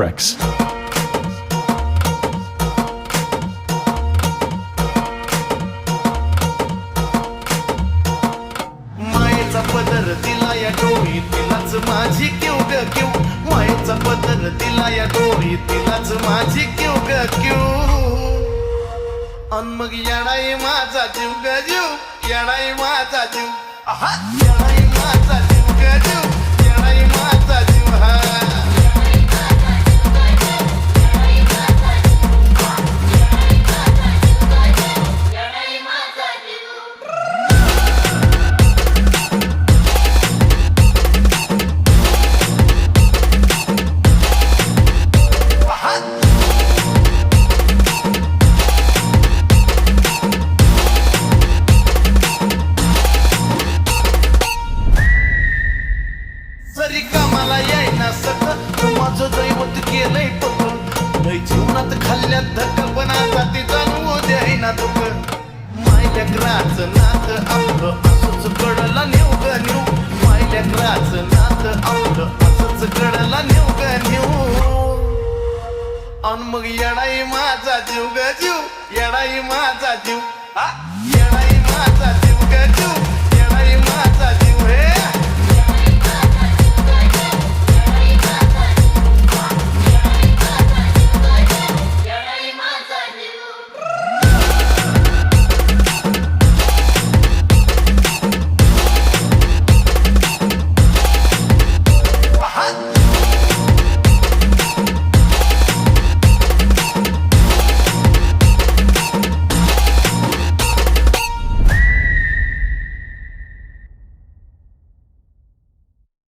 tricks. मायेचा पदर दिला या डोळी तिलाच माझी क्यू ग क्यू मायेचा पदर दिला या डोळी तिलाच माझी क्यू ग क्यू अन मग येडाई माझा जीव ग जीव येडाई माझा जीव आहा येडाई माझा जीव ग जीव येडाई माझा जीव हा जरी कामाला यायना सतत माझं दैवत केलंय पक लय जीवनात खाल्ल्यात धक्का पण आता ती जाणवू द्यायना दुःख मायलेकराचं नातं आपलं असंच कडला नेऊ ग नेऊ मायलेकराचं नातं आपलं असंच कडला नेऊ ग नेऊ अन मग येडाई माझा जीव ग जीव येडाई माझा जीव येडाई माझा जीव